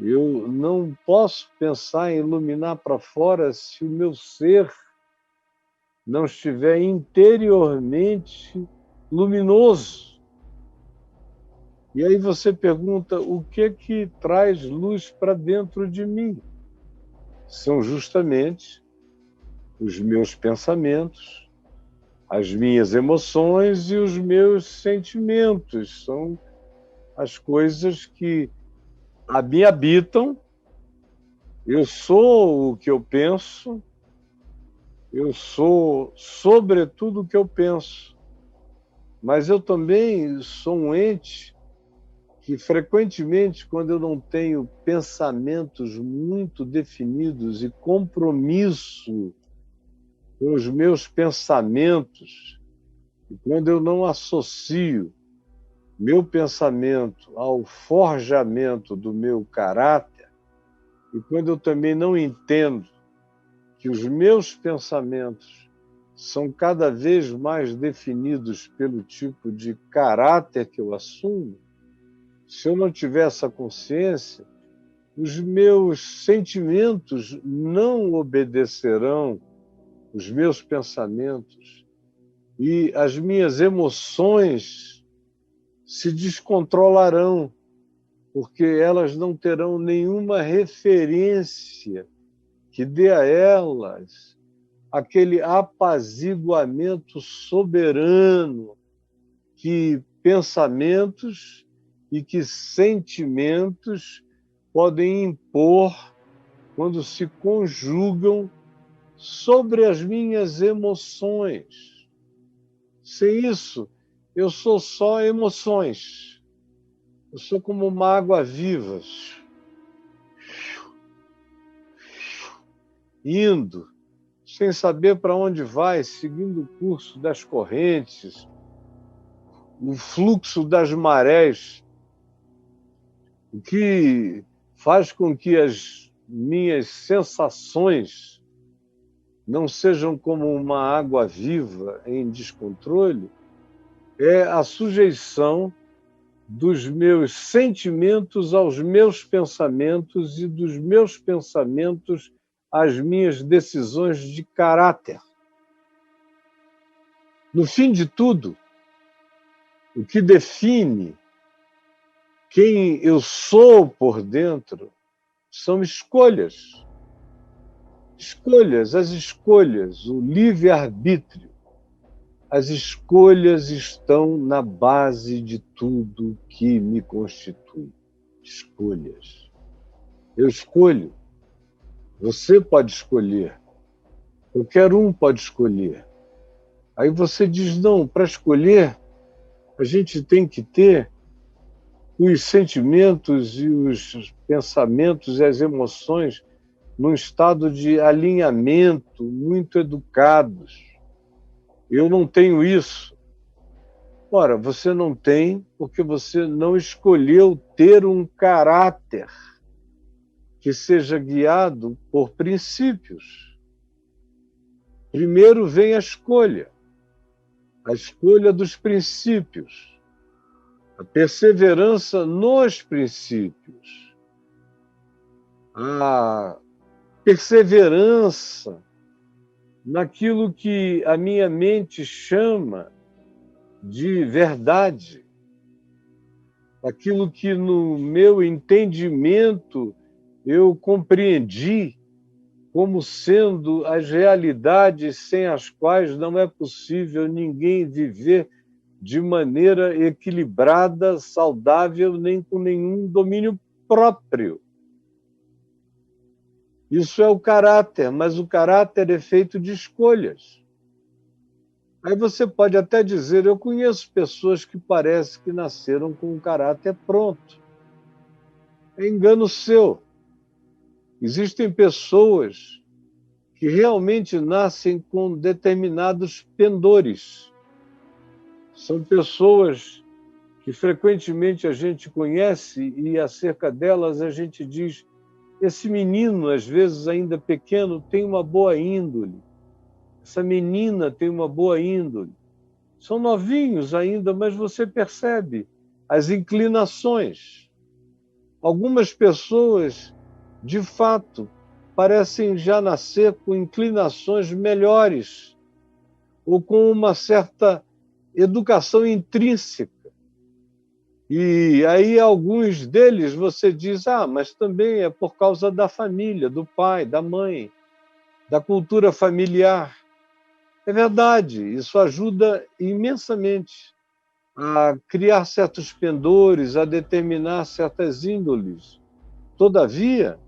Eu não posso pensar em iluminar para fora se o meu ser não estiver interiormente luminoso. E aí você pergunta, o que traz luz para dentro de mim? São justamente os meus pensamentos, as minhas emoções e os meus sentimentos. São as coisas que me habitam. Eu sou o que eu penso, eu sou sobretudo o que eu penso, mas eu também sou um ente que frequentemente, quando eu não tenho pensamentos muito definidos e compromisso com os meus pensamentos, e quando eu não associo meu pensamento ao forjamento do meu caráter, e quando eu também não entendo que os meus pensamentos são cada vez mais definidos pelo tipo de caráter que eu assumo, se eu não tiver essa consciência, os meus sentimentos não obedecerão os meus pensamentos e as minhas emoções se descontrolarão, porque elas não terão nenhuma referência que dê a elas aquele apaziguamento soberano que pensamentos e que sentimentos podem impor quando se conjugam sobre as minhas emoções. Sem isso, eu sou só emoções. Eu sou como uma água viva, indo, sem saber para onde vai, seguindo o curso das correntes, o fluxo das marés, o que faz com que as minhas sensações não sejam como uma água viva em descontrole, é a sujeição dos meus sentimentos aos meus pensamentos e dos meus pensamentos às minhas decisões de caráter. No fim de tudo, o que define quem eu sou por dentro são escolhas. Escolhas, as escolhas, o livre-arbítrio. As escolhas estão na base de tudo que me constitui. Escolhas. Eu escolho. Você pode escolher. Qualquer um pode escolher. Aí você diz, não, para escolher, a gente tem que ter os sentimentos e os pensamentos e as emoções num estado de alinhamento, muito educados. Eu não tenho isso. Ora, você não tem porque você não escolheu ter um caráter que seja guiado por princípios. Primeiro vem a escolha dos princípios, a perseverança nos princípios, a perseverança naquilo que a minha mente chama de verdade, aquilo que no meu entendimento eu compreendi como sendo as realidades sem as quais não é possível ninguém viver de maneira equilibrada, saudável, nem com nenhum domínio próprio. Isso é o caráter, mas o caráter é feito de escolhas. Aí você pode até dizer, eu conheço pessoas que parece que nasceram com o caráter pronto. É engano seu. Existem pessoas que realmente nascem com determinados pendores. São pessoas que frequentemente a gente conhece e acerca delas a gente diz, esse menino, às vezes ainda pequeno, tem uma boa índole. Essa menina tem uma boa índole. São novinhos ainda, mas você percebe as inclinações. Algumas pessoas, de fato, parecem já nascer com inclinações melhores ou com uma certa educação intrínseca. E aí alguns deles você diz, mas também é por causa da família, do pai, da mãe, da cultura familiar. É verdade, isso ajuda imensamente a criar certos pendores, a determinar certas índoles. Todavia,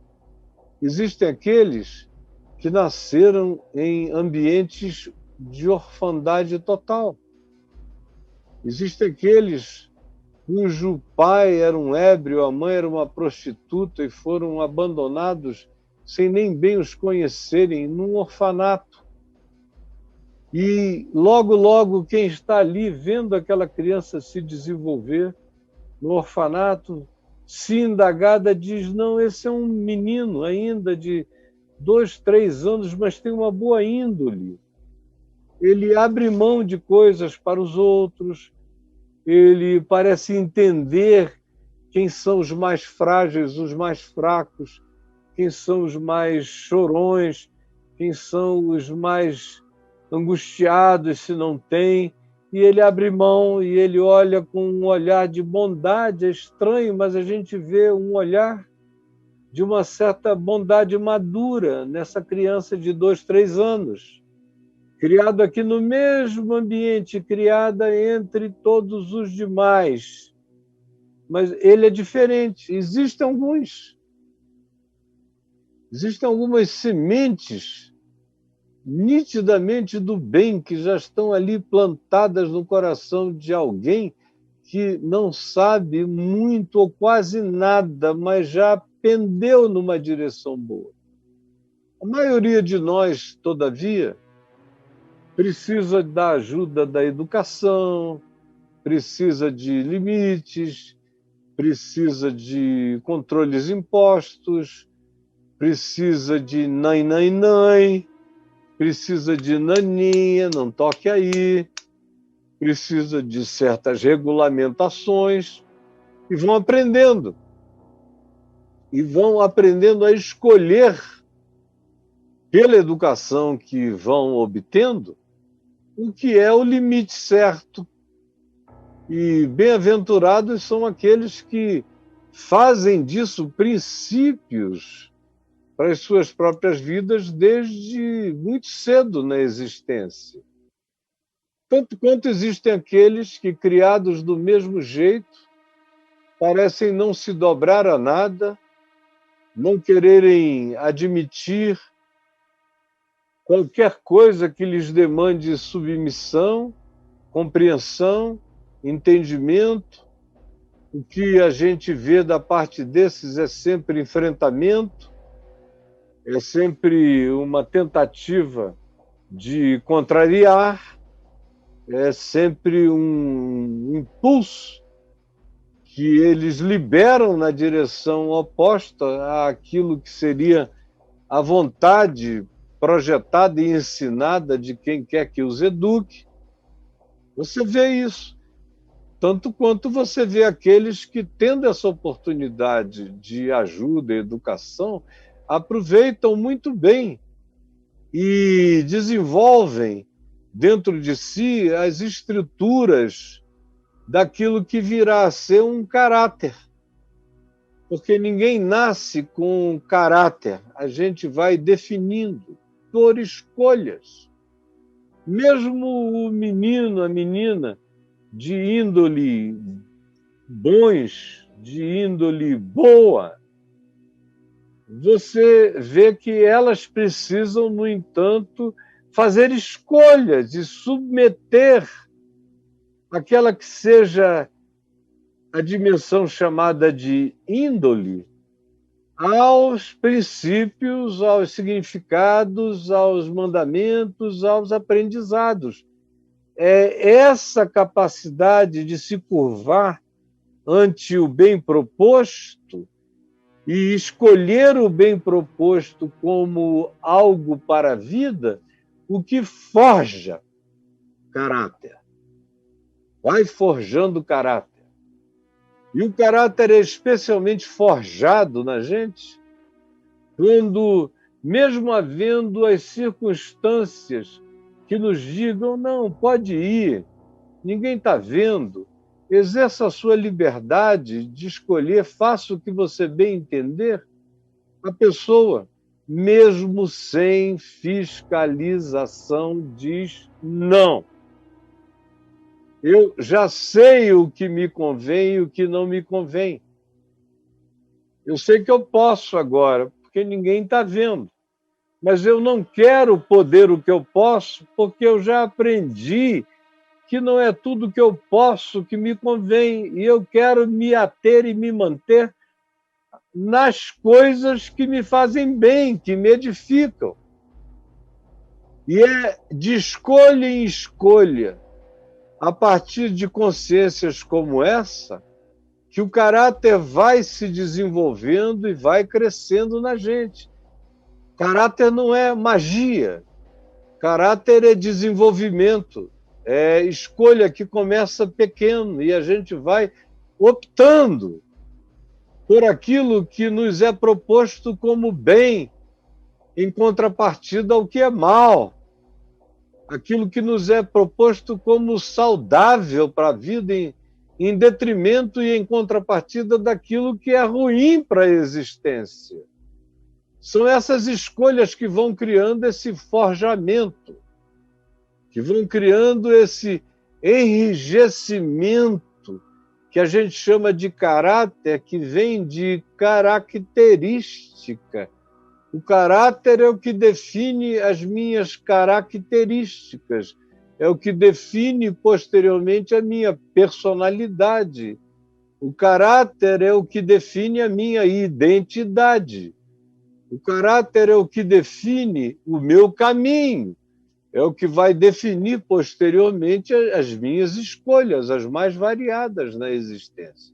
existem aqueles que nasceram em ambientes de orfandade total. Existem aqueles cujo pai era um ébrio, a mãe era uma prostituta e foram abandonados sem nem bem os conhecerem, num orfanato. E logo, logo, quem está ali vendo aquela criança se desenvolver no orfanato, se indagada, diz, não, esse é um menino ainda de 2, 3 anos, mas tem uma boa índole. Ele abre mão de coisas para os outros, ele parece entender quem são os mais frágeis, os mais fracos, quem são os mais chorões, quem são os mais angustiados se não tem, e ele abre mão e ele olha com um olhar de bondade. É estranho, mas a gente vê um olhar de uma certa bondade madura nessa criança de 2, 3 anos, criado aqui no mesmo ambiente, criada entre todos os demais. Mas ele é diferente. Existem algumas sementes nitidamente do bem que já estão ali plantadas no coração de alguém que não sabe muito ou quase nada, mas já pendeu numa direção boa. A maioria de nós, todavia, precisa da ajuda da educação, precisa de limites, precisa de controles impostos, precisa de nai, precisa de naninha, não toque aí, precisa de certas regulamentações, e vão aprendendo. E vão aprendendo a escolher, pela educação que vão obtendo, o que é o limite certo. E bem-aventurados são aqueles que fazem disso princípios para as suas próprias vidas desde muito cedo na existência. Tanto quanto existem aqueles que, criados do mesmo jeito, parecem não se dobrar a nada, não quererem admitir qualquer coisa que lhes demande submissão, compreensão, entendimento. O que a gente vê da parte desses é sempre enfrentamento, é sempre uma tentativa de contrariar, é sempre um impulso que eles liberam na direção oposta àquilo que seria a vontade projetada e ensinada de quem quer que os eduque. Você vê isso. Tanto quanto você vê aqueles que, tendo essa oportunidade de ajuda e educação, aproveitam muito bem e desenvolvem dentro de si as estruturas daquilo que virá a ser um caráter. Porque ninguém nasce com caráter, a gente vai definindo por escolhas. Mesmo o menino, a menina, de índole bons, de índole boa, você vê que elas precisam, no entanto, fazer escolhas e submeter aquela que seja a dimensão chamada de índole aos princípios, aos significados, aos mandamentos, aos aprendizados. É essa capacidade de se curvar ante o bem proposto e escolher o bem proposto como algo para a vida, o que forja caráter. Vai forjando caráter. E o caráter é especialmente forjado na gente quando, mesmo havendo as circunstâncias que nos digam, não, pode ir, ninguém está vendo, exerça a sua liberdade de escolher, faça o que você bem entender, a pessoa, mesmo sem fiscalização, diz não. Eu já sei o que me convém e o que não me convém. Eu sei que eu posso agora, porque ninguém está vendo. Mas eu não quero poder o que eu posso, porque eu já aprendi que não é tudo que eu posso que me convém. E eu quero me ater e me manter nas coisas que me fazem bem, que me edificam. E é de escolha em escolha, a partir de consciências como essa, que o caráter vai se desenvolvendo e vai crescendo na gente. Caráter não é magia, caráter é desenvolvimento, é escolha que começa pequeno e a gente vai optando por aquilo que nos é proposto como bem, em contrapartida ao que é mal, aquilo que nos é proposto como saudável para a vida, em detrimento e em contrapartida daquilo que é ruim para a existência. São essas escolhas que vão criando esse forjamento, que vão criando esse enrijecimento que a gente chama de caráter, que vem de característica. O caráter é o que define as minhas características, é o que define posteriormente a minha personalidade. O caráter é o que define a minha identidade. O caráter é o que define o meu caminho, é o que vai definir posteriormente as minhas escolhas, as mais variadas na existência.